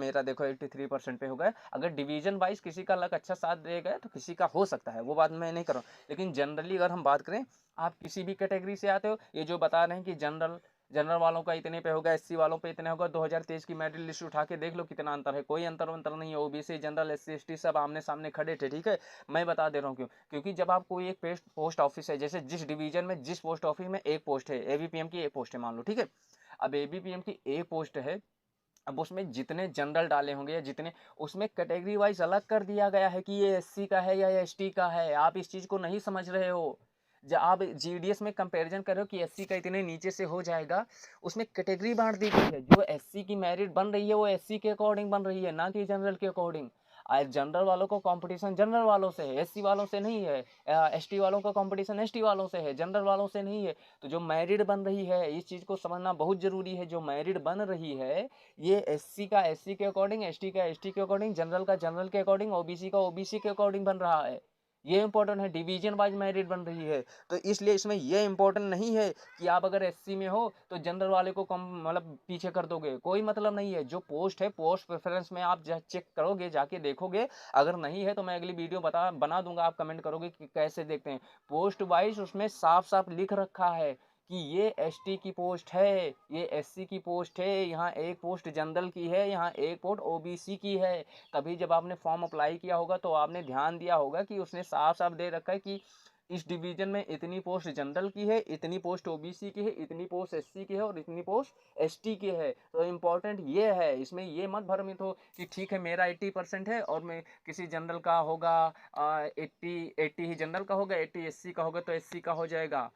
मेरा देखो 83% पे हो गया। अगर डिवीजन वाइज किसी का लक अच्छा साथ देगा तो किसी का हो सकता है, वो बात मैं नहीं कर रहा हूँ। लेकिन जनरली अगर हम बात करें, आप किसी भी कैटेगरी से आते हो, ये जो बता रहे हैं कि जनरल जनरल वालों का इतने पे होगा, एससी वालों पे इतने होगा, 2023 की मेरिट लिस्ट उठा के देख लो कितना अंतर है। कोई अंतर नहीं है। ओबीसी, जनरल, एससी, एसटी सब आमने सामने खड़े थे, ठीक है। मैं बता दे रहा हूँ क्यों, क्योंकि जब आप कोई एक पोस्ट ऑफिस है, जैसे जिस डिवीजन में जिस पोस्ट ऑफिस में एक पोस्ट है, एबीपीएम की एक पोस्ट है मान लो, ठीक है। अब एबीपीएम की एक पोस्ट है, अब उसमें जितने जनरल डाले होंगे या जितने, उसमें कैटेगरी वाइज अलग कर दिया गया है कि ये एससी का है या एसटी का है। आप इस चीज को नहीं समझ रहे हो। जब आप जीडीएस में कंपैरिजन कर रहे हो कि एससी का इतने नीचे से हो जाएगा, उसमें कैटेगरी बांट दी गई है। जो एससी की मेरिट बन रही है वो एससी के अकॉर्डिंग बन रही है, ना कि जनरल के अकॉर्डिंग। आज जनरल वालों को कंपटीशन जनरल वालों से है, एससी वालों से नहीं है। एसटी वालों का कंपटीशन एसटी वालों से है, जनरल वालों से नहीं है। तो जो मेरिट बन रही है, इस चीज को समझना बहुत जरूरी है। जो मेरिट बन रही है, ये एससी का एससी के अकॉर्डिंग, एसटी का एसटी के अकॉर्डिंग, जनरल का जनरल के अकॉर्डिंग, ओबीसी का ओबीसी के अकॉर्डिंग बन रहा है। ये इंपॉर्टेंट है, डिवीजन वाइज मेरिट बन रही है। तो इसलिए इसमें ये इंपॉर्टेंट नहीं है कि आप अगर एससी में हो तो जनरल वाले को कम मतलब पीछे कर दोगे, कोई मतलब नहीं है। जो पोस्ट है, पोस्ट प्रेफरेंस में आप चेक करोगे, जाके देखोगे। अगर नहीं है तो मैं अगली वीडियो बना दूंगा, आप कमेंट करोगे कि कैसे देखते हैं। पोस्ट वाइज उसमें साफ साफ लिख रखा है कि ये एसटी की पोस्ट है, ये एससी की पोस्ट है, यहाँ एक पोस्ट जनरल की है, यहाँ एक पोस्ट ओबीसी की है। तभी जब आपने फॉर्म अप्लाई किया होगा तो आपने ध्यान दिया होगा कि उसने साफ साफ दे रखा है कि इस डिवीजन में इतनी पोस्ट जनरल की है, इतनी पोस्ट ओबीसी की है, इतनी पोस्ट एससी की है और इतनी पोस्ट एसटी की है। तो इम्पोर्टेंट ये है, इसमें ये मत भ्रमित हो कि ठीक है मेरा 80% है और मैं किसी जनरल का होगा 80 ही जनरल का होगा, 80 एससी का होगा तो एससी का हो जाएगा।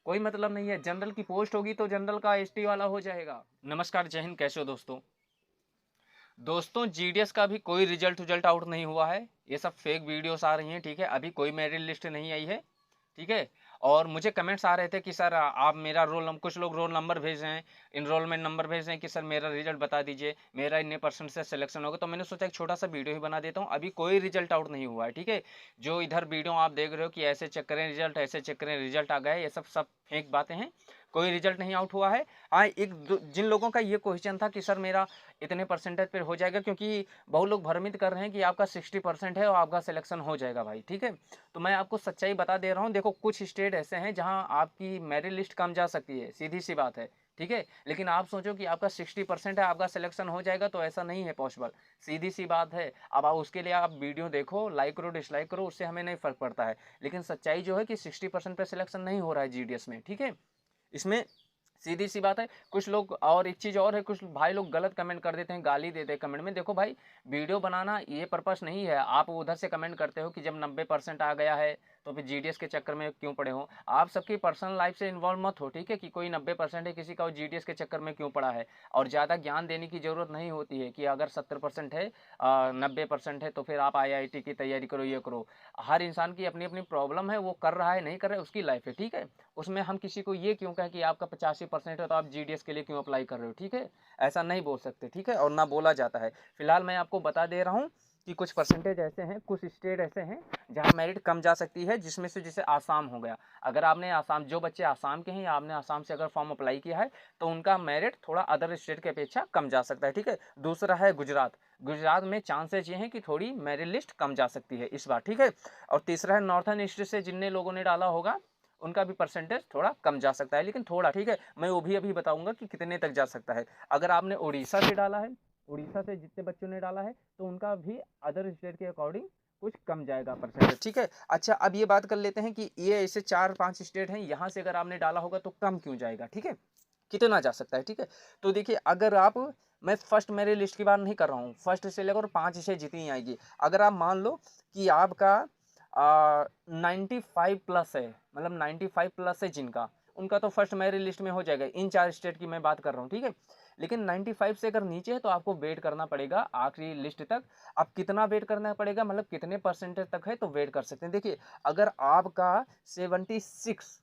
कोई मतलब नहीं है। जनरल की पोस्ट होगी तो जनरल का एसटी वाला हो जाएगा। नमस्कार, जय हिंद, कैसे हो दोस्तों। दोस्तों जीडीएस का भी कोई रिजल्ट आउट नहीं हुआ है। ये सब फेक वीडियोस आ रही हैं, ठीक है। अभी कोई मेरिट लिस्ट नहीं आई है, ठीक है। और मुझे कमेंट्स आ रहे थे कि सर आप मेरा रोल नंबर, कुछ लोग रोल नंबर भेज रहे हैं, इनरोलमेंट नंबर भेज रहे हैं कि सर मेरा रिजल्ट बता दीजिए, मेरा इतने परसेंट से सिलेक्शन होगा। तो मैंने सोचा एक छोटा सा वीडियो ही बना देता हूँ। अभी कोई रिजल्ट आउट नहीं हुआ है, ठीक है। जो इधर वीडियो आप देख रहे हो कि ऐसे चेक करें रिजल्ट, ऐसे चेक करें रिजल्ट आ गए, ये सब सब फेक बातें हैं। कोई रिजल्ट नहीं आउट हुआ है। हाँ, जिन लोगों का ये क्वेश्चन था कि सर मेरा इतने परसेंटेज पे हो जाएगा, क्योंकि बहुत लोग भ्रमित कर रहे हैं कि आपका 60% है और आपका सिलेक्शन हो जाएगा भाई, ठीक है। तो मैं आपको सच्चाई बता दे रहा हूँ। देखो कुछ स्टेट ऐसे हैं जहाँ आपकी मेरिट लिस्ट कम जा सकती है, सीधी सी बात है, ठीक है। लेकिन आप सोचो कि आपका 60% है, आपका सिलेक्शन हो जाएगा, तो ऐसा नहीं है पॉसिबल। सीधी सी बात है। अब आप उसके लिए आप वीडियो देखो, लाइक करो डिसलाइक करो, उससे हमें नहीं फर्क पड़ता है। लेकिन सच्चाई जो है कि 60% पे सिलेक्शन नहीं हो रहा है जीडीएस में, ठीक है। इसमें सीधी सी बात है। कुछ लोग, और एक चीज़ और है, कुछ भाई लोग गलत कमेंट कर देते हैं, गाली देते हैं कमेंट में। देखो भाई, वीडियो बनाना ये पर्पस नहीं है। आप उधर से कमेंट करते हो कि जब 90% आ गया है तो फिर जीडीएस के चक्कर में क्यों पड़े हो। आप सबकी पर्सनल लाइफ से इन्वॉल्व मत हो, ठीक है। कि कोई 90% है किसी का, वो जीडीएस के चक्कर में क्यों पड़ा है। और ज़्यादा ज्ञान देने की ज़रूरत नहीं होती है कि अगर 70% है 90% है तो फिर आप आईआईटी की तैयारी करो, ये करो। हर इंसान की अपनी अपनी प्रॉब्लम है, वो कर रहा है नहीं कर रहा है उसकी लाइफ है, ठीक है। उसमें हम किसी को ये क्यों कहें कि आपका 85% है तो आप जीडीएस के लिए क्यों अप्लाई कर रहे हो, ठीक है। ऐसा नहीं बोल सकते, ठीक है, और ना बोला जाता है। फिलहाल मैं आपको बता दे रहा हूँ कि कुछ परसेंटेज ऐसे हैं, कुछ स्टेट ऐसे हैं जहाँ मेरिट कम जा सकती है, जिसमें से जैसे आसाम हो गया। अगर आपने आसाम, जो बच्चे आसाम के हैं या आपने आसाम से अगर फॉर्म अप्लाई किया है तो उनका मेरिट थोड़ा अदर स्टेट की अपेक्षा कम जा सकता है, ठीक है। दूसरा है गुजरात। गुजरात में चांसेज ये हैं कि थोड़ी मेरिट लिस्ट कम जा सकती है इस बार, ठीक है। और तीसरा है नॉर्थन ईस्ट से जितने लोगों ने डाला होगा उनका भी परसेंटेज थोड़ा कम जा सकता है, लेकिन थोड़ा, ठीक है। मैं वो भी अभी बताऊंगा कि कितने तक जा सकता है। अगर आपने उड़ीसा से डाला है, उड़ीसा से जितने बच्चों ने डाला है तो उनका भी अदर स्टेट के अकॉर्डिंग कुछ कम जाएगा परसेंटेज, ठीक है। अच्छा, अब ये बात कर लेते हैं कि ये ऐसे 4-5 स्टेट हैं, यहाँ से अगर आपने डाला होगा तो कम क्यों जाएगा, ठीक है, कितना जा सकता है, ठीक है। तो देखिए, अगर आप, मैं फर्स्ट मेरे लिस्ट की बात नहीं कर रहा हूँ, फर्स्ट से लेकर 5 से जितनी आएगी। अगर आप मान लो कि आपका 95 प्लस है, मतलब 95 प्लस है जिनका, उनका तो फर्स्ट मेरिट लिस्ट में हो जाएगा। इन 4 स्टेट की मैं बात कर रहा हूँ, ठीक है। लेकिन 95 से अगर नीचे है तो आपको वेट करना पड़ेगा आखिरी लिस्ट तक। अब कितना वेट करना पड़ेगा, मतलब कितने परसेंटेज तक है तो वेट कर सकते हैं। देखिए, अगर आपका 76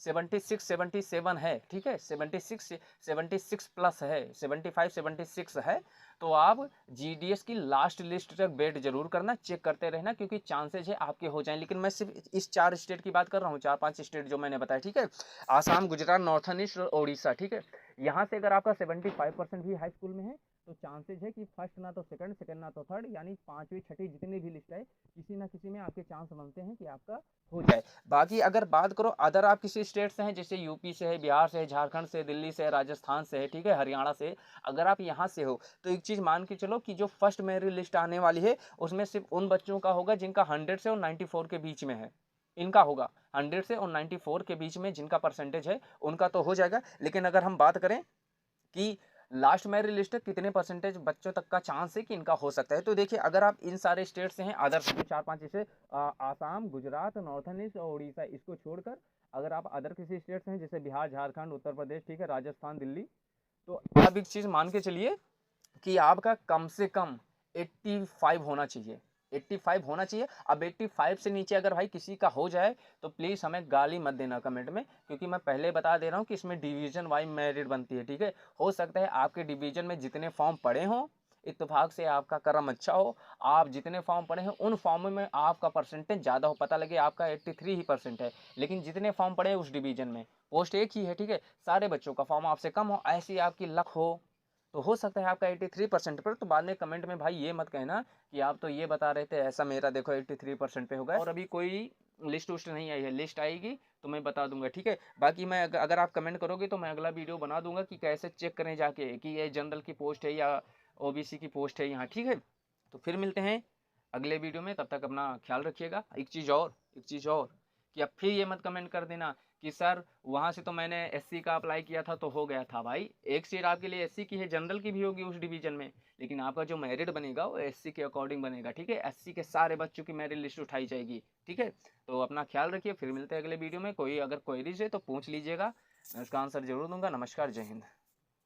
76 77 है, ठीक है, 76 प्लस है, 75 76 है, तो आप जीडीएस की लास्ट लिस्ट तक वेट जरूर करना, चेक करते रहना, क्योंकि चांसेज है आपके हो जाएं। लेकिन मैं सिर्फ इस 4 स्टेट की बात कर रहा हूँ, 4-5 स्टेट जो मैंने बताया, ठीक है। आसाम, गुजरात, नॉर्थन ईस्ट और ओडिशा, ठीक है। यहाँ से अगर आपका 75% भी हाई स्कूल में है तो चांसेज है कि फर्स्ट ना तो सेकंड, सेकंड ना तो थर्ड, यानी पांचवी छठी जितनी भी लिस्ट है किसी ना किसी में आपके चांस बनते हैं कि आपका हो जाए। बाकी अगर बात करो अदर आप किसी स्टेट से हैं, जैसे यूपी से है, बिहार से है, झारखंड से, दिल्ली से, राजस्थान से है, ठीक है, हरियाणा से, अगर आप यहाँ से हो तो एक चीज़ मान के चलो कि जो फर्स्ट मेरिट लिस्ट आने वाली है उसमें सिर्फ उन बच्चों का होगा जिनका 100 से और 94 के बीच में है, इनका होगा 100 से और 94 के बीच में जिनका परसेंटेज है उनका तो हो जाएगा। लेकिन अगर हम बात करें कि लास्ट मेरिट लिस्ट कितने परसेंटेज बच्चों तक का चांस है कि इनका हो सकता है, तो देखिए अगर आप इन सारे स्टेट से हैं, अदर जो 4-5 जैसे आसाम, गुजरात, नॉर्थन ईस्ट और उड़ीसा, इसको छोड़कर अगर आप अदर किसी स्टेट से हैं जैसे बिहार, झारखंड, उत्तर प्रदेश, ठीक है, राजस्थान, दिल्ली, तो आप एक चीज़ मान के चलिए कि आपका कम से कम 85 होना चाहिए, 85 होना चाहिए। अब 85 से नीचे अगर भाई किसी का हो जाए तो प्लीज़ हमें गाली मत देना कमेंट में, क्योंकि मैं पहले बता दे रहा हूँ कि इसमें डिवीज़न वाइज मेरिट बनती है, ठीक है। हो सकता है आपके डिवीज़न में जितने फॉर्म पड़े हों, इत्तेफाक से आपका करम अच्छा हो, आप जितने फॉर्म पड़े हैं उन फॉर्म में आपका परसेंटेज ज़्यादा हो, पता लगे आपका 83 ही परसेंट है, लेकिन जितने फॉर्म पड़े हैं उस डिवीज़न में पोस्ट एक ही है, ठीक है, सारे बच्चों का फॉर्म आपसे कम हो, ऐसी आपकी लक हो तो हो सकता है आपका 83% पर। तो बाद में कमेंट में भाई ये मत कहना कि आप तो ये बता रहे थे, ऐसा मेरा देखो 83% पे होगा। और अभी कोई लिस्ट उस्ट नहीं आई है, लिस्ट आएगी तो मैं बता दूंगा, ठीक है। बाकी मैं अगर आप कमेंट करोगे तो मैं अगला वीडियो बना दूंगा कि कैसे चेक करें जाके कि ये जनरल की पोस्ट है या ओबीसी की पोस्ट है यहाँ, ठीक है। तो फिर मिलते हैं अगले वीडियो में, तब तक अपना ख्याल रखिएगा। एक चीज़ और कि अब फिर ये मत कमेंट कर देना कि सर वहाँ से तो मैंने एससी का अप्लाई किया था तो हो गया था। भाई एक सीट आपके लिए एससी की है, जनरल की भी होगी उस डिवीजन में, लेकिन आपका जो मेरिट बनेगा वो एससी के अकॉर्डिंग बनेगा, ठीक है। एससी के सारे बच्चों की मेरिट लिस्ट उठाई जाएगी, ठीक है। तो अपना ख्याल रखिए, फिर मिलते हैं अगले वीडियो में। कोई अगर क्वेरीज है तो पूछ लीजिएगा, मैं उसका आंसर जरूर दूंगा। नमस्कार, जय हिंद।